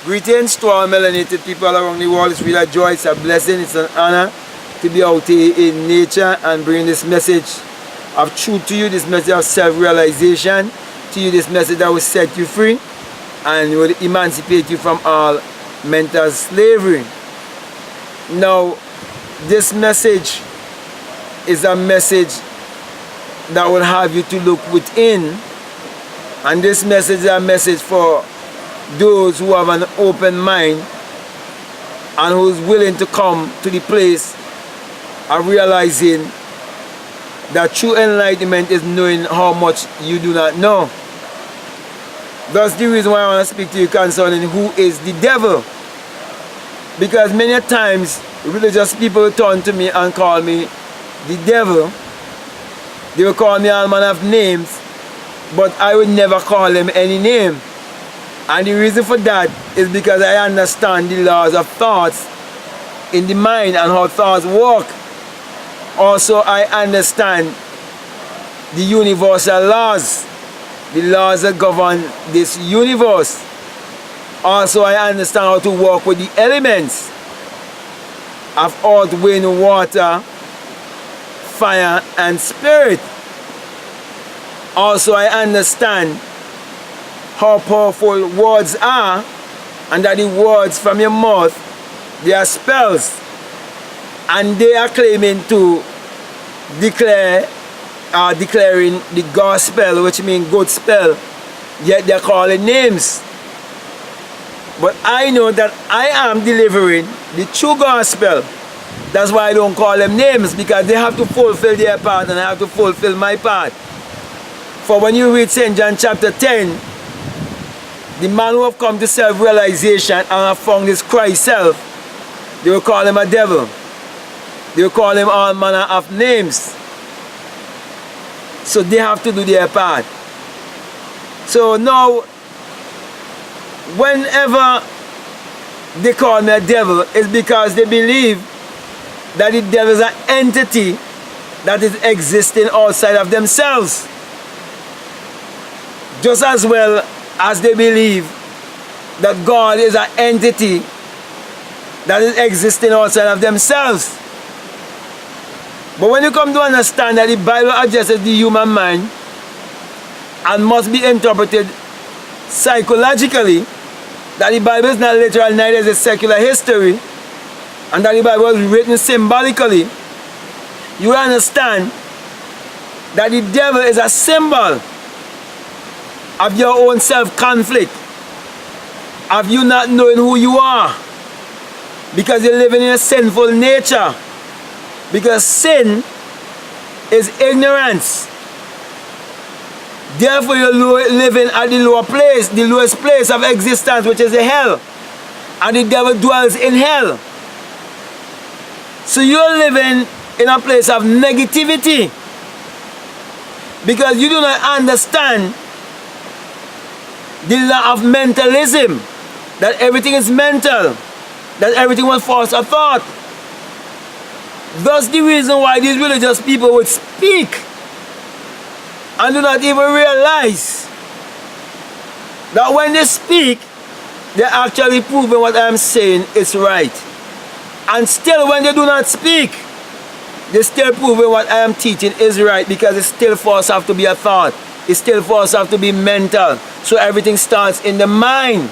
Greetings to all melanated people around the world. It's really a joy, it's a blessing, it's an honor to be out here in nature and bring this message of truth to you, this message of self-realization to you, this message that will set you free and will emancipate you from all mental slavery. Now, this message is a message that will have you to look within, and this message is a message for those who have an open mind and who's willing to come to the place of realizing that true enlightenment is knowing how much you do not know. That's the reason why I want to speak to you concerning who is the devil. Because many times religious people turn to me and call me the devil. They will call me all manner of names, but I would never call them any name. And the reason for that is because I understand the laws of thoughts in the mind and how thoughts work. Also, I understand the universal laws, the laws that govern this universe. Also, I understand how to work with the elements of earth, wind, water, fire, and spirit. Also, I understand how powerful words are, and that the words from your mouth, they are spells, and they are claiming to declaring the gospel, which means good spell, yet they are calling names. But I know that I am delivering the true gospel. That's why I don't call them names, because they have to fulfill their part and I have to fulfill my part. For when you read St. John chapter 10, the man who have come to self-realization and have found his Christ self, they will call him a devil. They will call him all manner of names. So they have to do their part. So now, whenever they call me a devil, it's because they believe that the devil is an entity that is existing outside of themselves. Just as well as they believe that God is an entity that is existing outside of themselves. But when you come to understand that the Bible addresses the human mind and must be interpreted psychologically, that the Bible is not literal, neither is it secular history, and that the Bible is written symbolically, you understand that the devil is a symbol of your own self-conflict, of you not knowing who you are, because you're living in a sinful nature, because sin is ignorance. Therefore you're living at the lower place, the lowest place of existence, which is the hell, and the devil dwells in hell. So you're living in a place of negativity, because you do not understand the law of mentalism, that everything is mental, that everything was force of thought. That's the reason why these religious people would speak and do not even realize that when they speak, they're actually proving what I'm saying is right. And still, when they do not speak, they're still proving what I am teaching is right, because it still force have to be a thought. It still force have to be mental. So everything starts in the mind.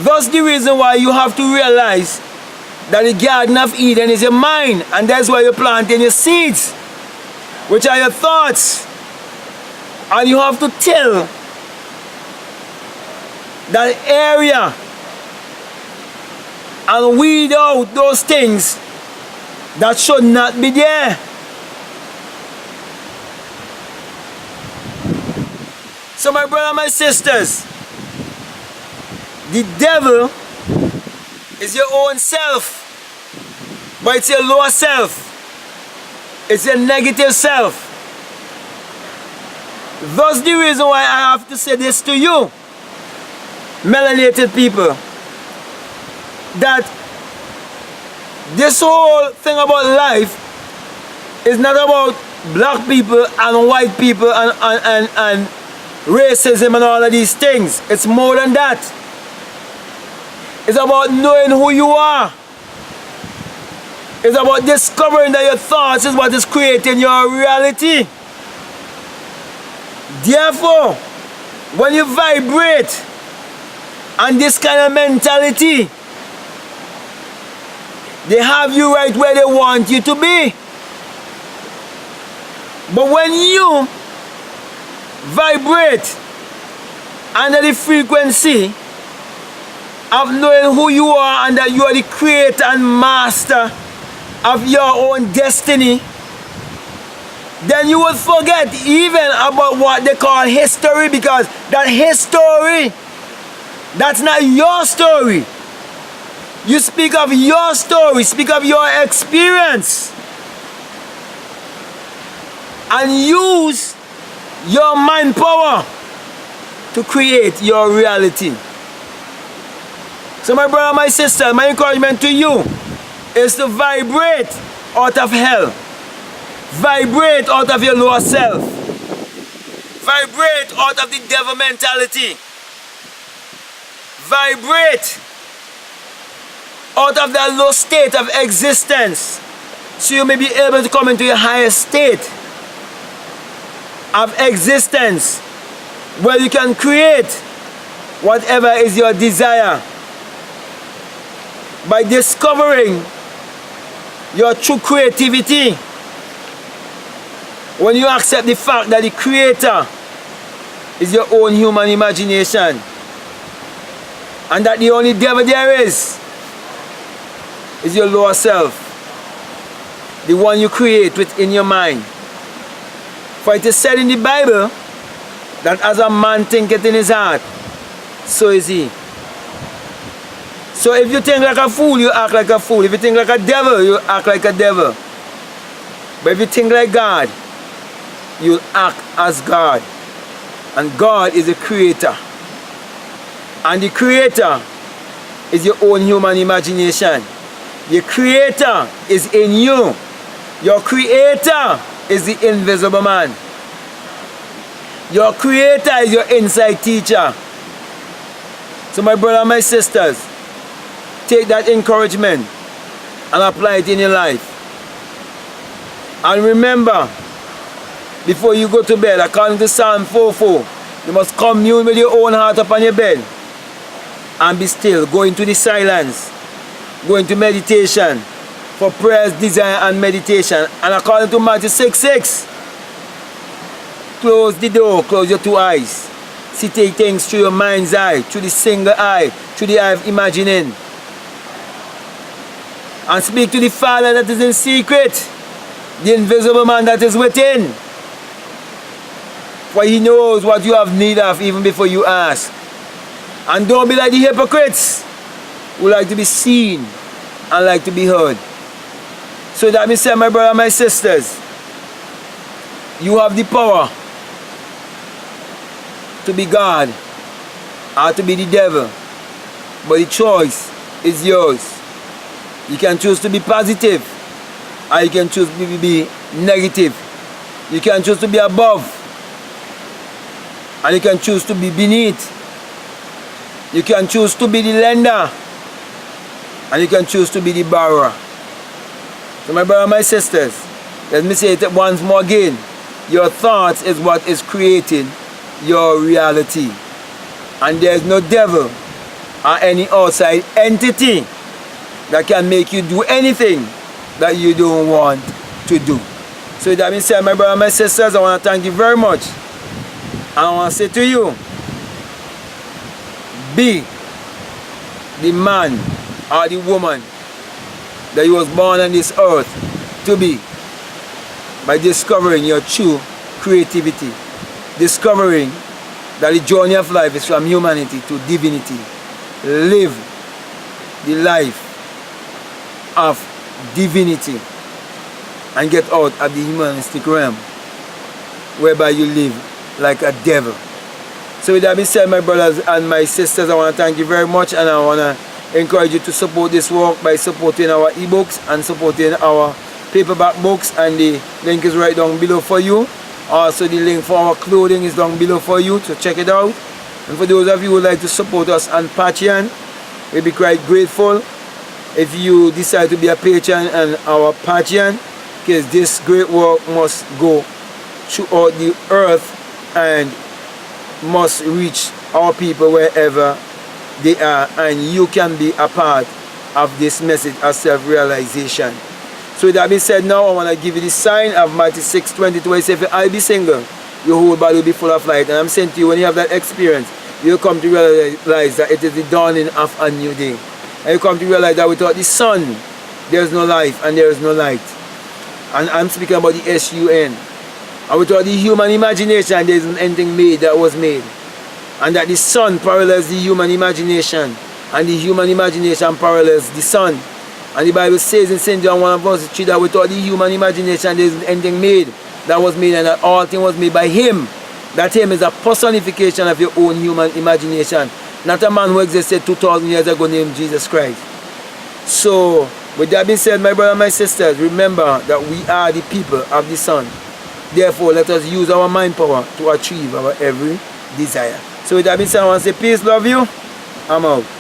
That's the reason why you have to realize that the Garden of Eden is your mind, and that's where you're planting your seeds, which are your thoughts. And you have to till that area and weed out those things that should not be there. So my brother, my sisters, the devil is your own self, but it's your lower self. It's your negative self. That's the reason why I have to say this to you, melanated people, that this whole thing about life is not about black people and white people and racism and all of these things. It's more than that. It's about knowing who you are. It's about discovering that your thoughts is what is creating your reality. Therefore, when you vibrate on this kind of mentality, they have you right where they want you to be. But when you vibrate under the frequency of knowing who you are and that you are the creator and master of your own destiny, then you will forget even about what they call history, because that history, that's not your story. You speak of your story, speak of your experience, and use your mind power to create your reality. So my brother, my sister, my encouragement to you is to vibrate out of hell. Vibrate out of your lower self. Vibrate out of the devil mentality. Vibrate out of that low state of existence, so you may be able to come into a higher state of existence where you can create whatever is your desire by discovering your true creativity. When you accept the fact that the creator is your own human imagination, and that the only devil there is your lower self, the one you create within your mind. For it is said in the Bible that as a man thinketh in his heart, so is he. So if you think like a fool, you act like a fool. If you think like a devil, you act like a devil. But if you think like God, you'll act as God. And God is the creator. And the creator is your own human imagination. Your creator is in you. Your creator is the invisible man. Your creator is your inside teacher. So my brother and my sisters, take that encouragement and apply it in your life. And remember, before you go to bed, according to Psalm 4:4, you must commune with your own heart upon your bed and be still. Go into the silence. Go into meditation for prayers, desire, and meditation. And according to Matthew 6:6, close the door, close your two eyes. See, take things through your mind's eye, through the single eye, through the eye of imagining. And speak to the Father that is in secret, the invisible man that is within. For he knows what you have need of even before you ask. And don't be like the hypocrites who like to be seen and like to be heard. So that means, my brother and my sisters, you have the power to be God or to be the devil, but the choice is yours. You can choose to be positive, or you can choose to be negative. You can choose to be above, and you can choose to be beneath. You can choose to be the lender, and you can choose to be the borrower. So my brother and my sisters, let me say it once more again. Your thoughts is what is creating your reality. And there is no devil or any outside entity that can make you do anything that you don't want to do. So that being said, my brother and my sisters, I want to thank you very much. And I want to say to you, be the man or the woman that you was born on this earth to be, by discovering your true creativity, discovering that the journey of life is from humanity to divinity. Live the life of divinity and get out of the humanistic realm whereby you live like a devil. So with that being said, my brothers and my sisters, I want to thank you very much, and I want to encourage you to support this work by supporting our ebooks and supporting our paperback books, and the link is right down below for you. Also, the link for our clothing is down below for you to check it out. And for those of you who would like to support us on Patreon, we'll be quite grateful if you decide to be a patron on our Patreon, because this great work must go throughout the earth and must reach our people wherever they are, and you can be a part of this message of self-realization. So with that being said, now I want to give you the sign of Matthew 6:22. I say, if I be single, your whole body will be full of light. And I'm saying to you, when you have that experience, you'll come to realize that it is the dawning of a new day. And you come to realize that without the sun, there is no life and there is no light. And I'm speaking about the S-U-N. And without the human imagination, there isn't anything made that was made. And that the sun parallels the human imagination, and the human imagination parallels the sun. And the Bible says in St. John 1 verse 3 that without the human imagination, there isn't anything made that was made, and that all things was made by Him. That Him is a personification of your own human imagination, not a man who existed 2,000 years ago named Jesus Christ. So, with that being said, my brothers and my sisters, remember that we are the people of the sun. Therefore, let us use our mind power to achieve our every desire. So with that being said, I want to say peace, love you. I'm out.